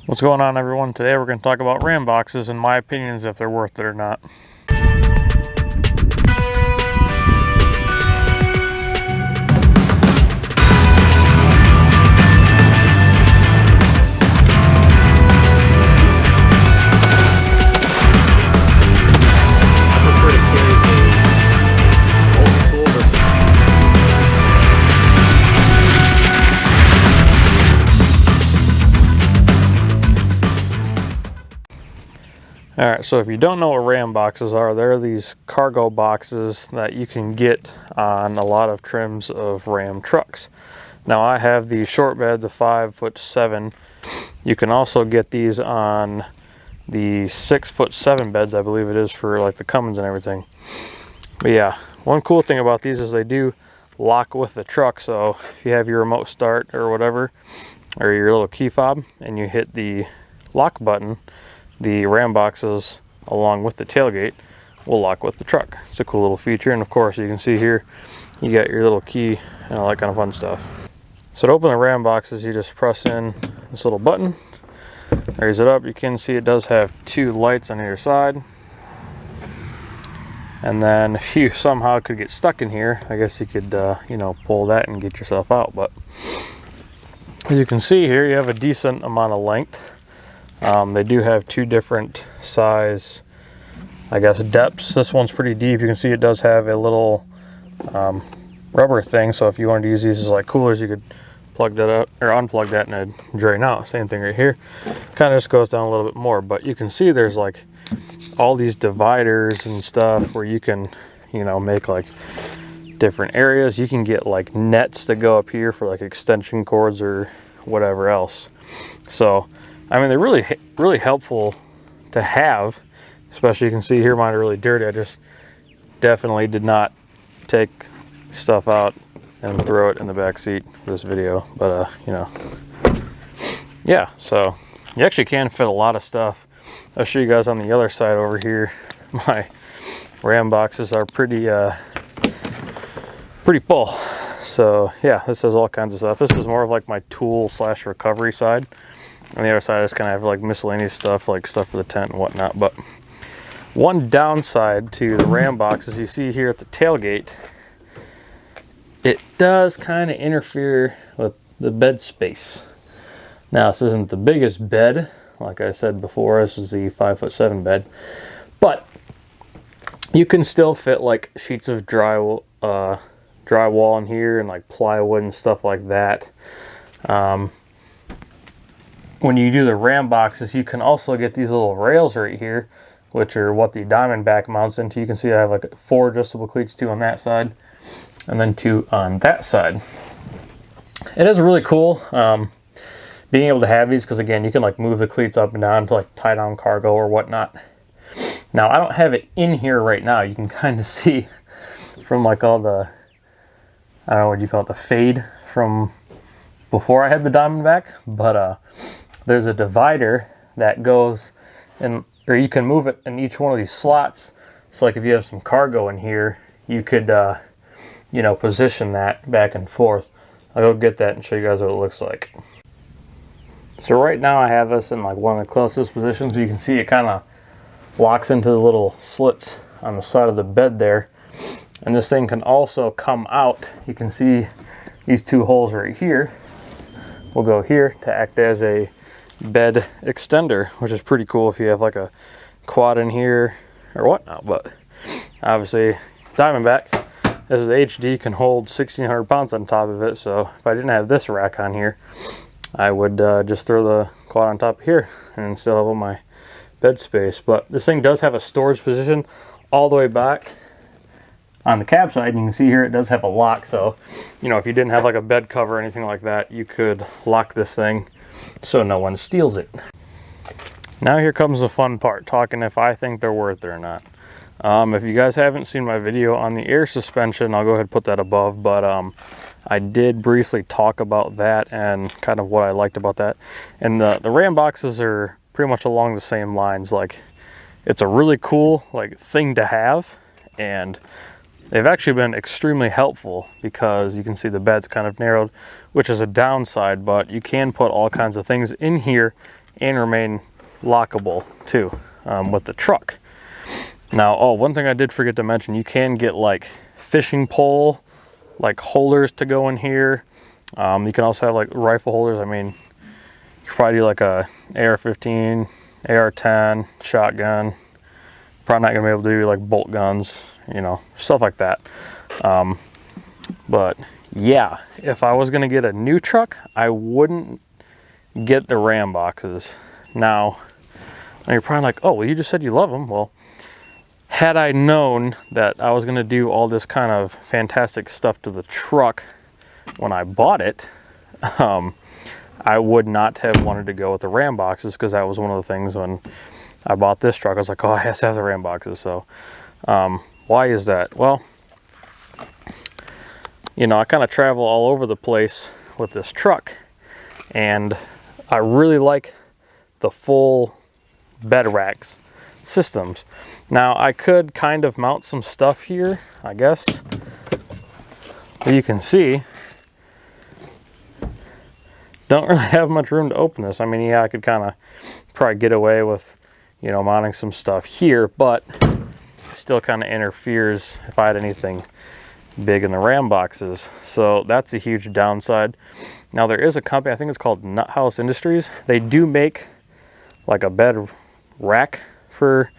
What's going on, everyone? Today we're going to talk about RAMBoxes and my opinions if they're worth it or not. Alright, so if you don't know what RAMBoxes are, they're these cargo boxes that you can get on a lot of trims of Ram trucks. Now I have the short bed, the 5'7". You can also get these on the 6'7" beds, I believe it is, for like the Cummins and everything. But yeah, one cool thing about these is they do lock with the truck, so if you have your remote start or whatever, or your little key fob, and you hit the lock button, the RAMBoxes along with the tailgate will lock with the truck. It's a cool little feature, and of course you can see here you got your little key and all that kind of fun stuff. So to open the RAMBoxes, you just press in this little button, raise it up. You can see it does have two lights on either side, and then if you somehow could get stuck in here, I guess you could you know, pull that and get yourself out. But as you can see here, you have a decent amount of length. They do have two different size, I guess, depths. This one's pretty deep. You can see it does have a little rubber thing, so if you wanted to use these as like coolers, you could plug that up or unplug that and it'd drain out. Same thing right here. Kind of just goes down a little bit more, but you can see there's like all these dividers and stuff where you can, you know, make like different areas. You can get like nets that go up here for like extension cords or whatever else. So I mean, they're really helpful to have, especially you can see here mine are really dirty. I just definitely did not take stuff out and throw it in the back seat for this video, but you know, yeah, so you actually can fit a lot of stuff. I'll show you guys on the other side over here. My RAMBoxes are pretty full. So yeah, this has all kinds of stuff. This is more of like my tool / recovery side. On the other side, I just kind of have like miscellaneous stuff, like stuff for the tent and whatnot. But one downside to the RAMBoxes, you see here at the tailgate, it does kind of interfere with the bed space. Now, this isn't the biggest bed. Like I said before, this is the 5'7" bed. But you can still fit like sheets of drywall in here and like plywood and stuff like that. When you do the RAMBoxes, you can also get these little rails right here, which are what the Diamondback mounts into. You can see I have like 4 adjustable cleats, 2 on that side, and then 2 on that side. It is really cool being able to have these, because again, you can like move the cleats up and down to like tie down cargo or whatnot. Now, I don't have it in here right now. You can kind of see from like all the, I don't know what you call it, the fade from before I had the Diamondback, but there's a divider that goes in, or you can move it in each one of these slots. So like if you have some cargo in here, you could, you know, position that back and forth. I'll go get that and show you guys what it looks like. So right now I have this in like one of the closest positions. You can see it kind of locks into the little slits on the side of the bed there. And this thing can also come out. You can see these 2 holes right here will go here to act as a bed extender, which is pretty cool if you have like a quad in here or whatnot. But obviously Diamondback, this is HD, can hold 1,600 pounds on top of it. So if I didn't have this rack on here, I would just throw the quad on top here and still have all my bed space. But this thing does have a storage position all the way back on the cab side. You can see here it does have a lock, so you know, if you didn't have like a bed cover or anything like that, you could lock this thing so no one steals it. Now here comes the fun part, talking if I think they're worth it or not. If you guys haven't seen my video on the air suspension, I'll go ahead and put that above, but I did briefly talk about that and kind of what I liked about that. And the RAMBoxes are pretty much along the same lines. Like, it's a really cool like thing to have, and they've actually been extremely helpful because you can see the bed's kind of narrowed, which is a downside, but you can put all kinds of things in here and remain lockable too with the truck. Now, oh, one thing I did forget to mention, you can get like fishing pole, like holders to go in here. You can also have like rifle holders. I mean, you could probably do like a AR-15, AR-10, shotgun. Probably not gonna be able to do like bolt guns, you know, stuff like that. But yeah, if I was gonna get a new truck, I wouldn't get the RAMBoxes. Now you're probably like, oh, well, you just said you love them. Well, had I known that I was gonna do all this kind of fantastic stuff to the truck when I bought it, I would not have wanted to go with the RAMBoxes, because that was one of the things when I bought this truck. I was like, oh, I have to have the RAMBoxes. So why is that? Well, you know, I kind of travel all over the place with this truck, and I really like the full bed racks systems. Now, I could kind of mount some stuff here, I guess. But you can see, don't really have much room to open this. I mean, yeah, I could kind of probably get away with, you know, mounting some stuff here, but still kind of interferes if I had anything big in the RAMBoxes. So that's a huge downside. Now, there is a company, I think it's called Nut House Industries. They do make like a bed rack for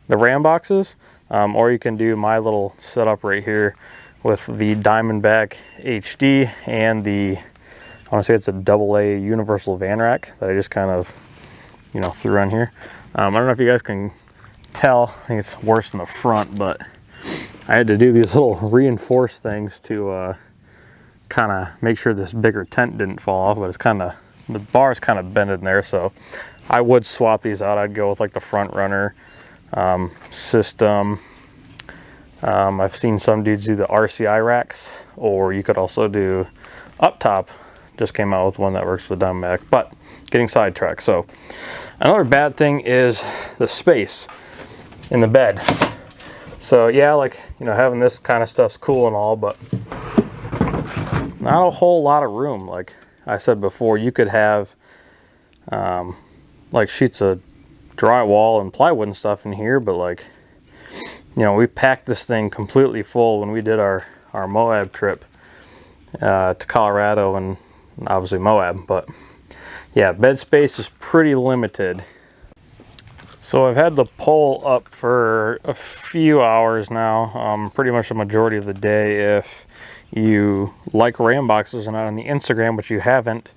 the RAMBoxes, or you can do my little setup right here with the Diamondback HD and the, I want to say it's a AA universal van rack that I just kind of, you know, threw on here. I don't know if you guys can tell, I think it's worse in the front, but I had to do these little reinforced things to kind of make sure this bigger tent didn't fall off, but it's kind of, the bar's kind of bent in there, so I would swap these out. I'd go with like the front runner system. I've seen some dudes do the RCI racks, or you could also do up top. Just came out with one that works with Dometic, but getting sidetracked. So another bad thing is the space in the bed. So yeah, like, you know, having this kind of stuff's cool and all, but not a whole lot of room. Like I said before, you could have like sheets of drywall and plywood and stuff in here, but like, you know, we packed this thing completely full when we did our Moab trip to Colorado and obviously Moab. But yeah, bed space is pretty limited. So I've had the pole up for a few hours now, pretty much the majority of the day. If you like RAMBoxes and not on the Instagram, but you haven't,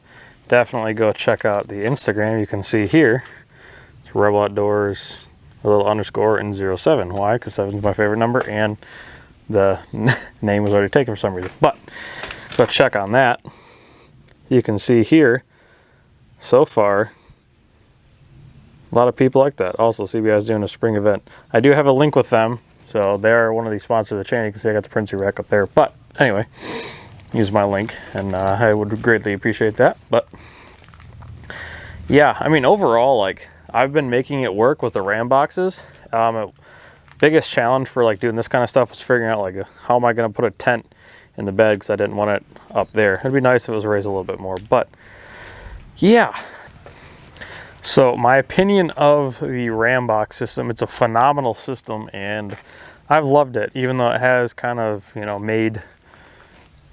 definitely go check out the Instagram. You can see here, it's Rebel Outdoors, a little underscore and 07. Why? Because 7 is my favorite number, and the name was already taken for some reason. But go check on that. You can see here, so far, a lot of people like that. Also, CBI is doing a spring event. I do have a link with them, so they're one of the sponsors of the channel. You can see I got the Prinsu rack up there. But anyway, use my link, and I would greatly appreciate that. But yeah, I mean, overall, like, I've been making it work with the RAMBoxes. Biggest challenge for like doing this kind of stuff was figuring out like how am I going to put a tent in the bed, because I didn't want it up there. It'd be nice if it was raised a little bit more, but yeah. So my opinion of the RAMBox system, it's a phenomenal system, and I've loved it, even though it has kind of, you know, made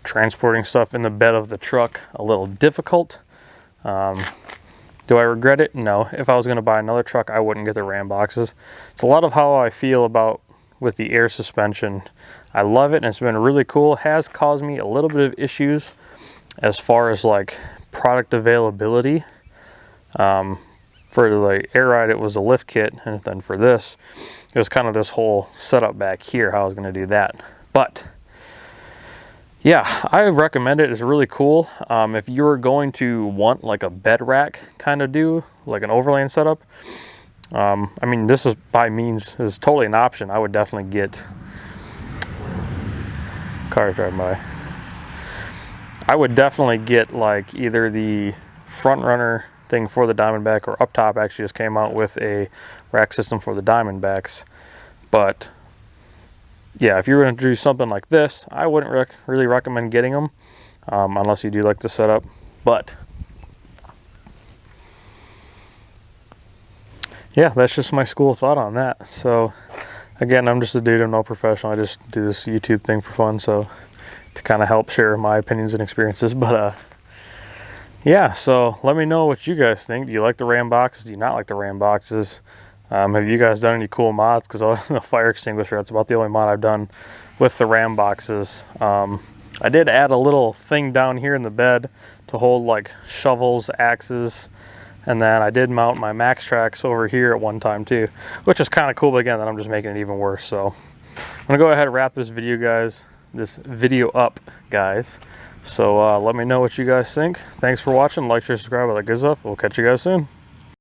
transporting stuff in the bed of the truck a little difficult. Do I regret it? No. If I was going to buy another truck, I wouldn't get the RAMBoxes. It's a lot of how I feel about with the air suspension. I love it, and it's been really cool. It has caused me a little bit of issues as far as like product availability. For the air ride, it was a lift kit, and then for this, it was kind of this whole setup back here, how I was going to do that. But yeah, I recommend it. It's really cool. If you're going to want like a bed rack kind of do, like an overland setup, I mean, this is by means, is totally an option. I would definitely get, cars driving by. I would definitely get like either the front runner thing for the Diamondback, or up top actually just came out with a rack system for the Diamondbacks. But yeah, if you're going to do something like this, I wouldn't really recommend getting them unless you do like the setup. But yeah, that's just my school of thought on that. So again, I'm just a dude, I'm no professional. I just do this YouTube thing for fun, so to kind of help share my opinions and experiences. But yeah, so let me know what you guys think. Do you like the RAMBoxes? Do you not like the RAMBoxes? Have you guys done any cool mods? Because the fire extinguisher, that's about the only mod I've done with the RAMBoxes. I did add a little thing down here in the bed to hold like shovels, axes, and then I did mount my max tracks over here at one time too, which is kind of cool, but again, then I'm just making it even worse. So I'm gonna go ahead and wrap this video up, guys. So let me know what you guys think. Thanks for watching. Like, share, subscribe, all that good stuff. We'll catch you guys soon.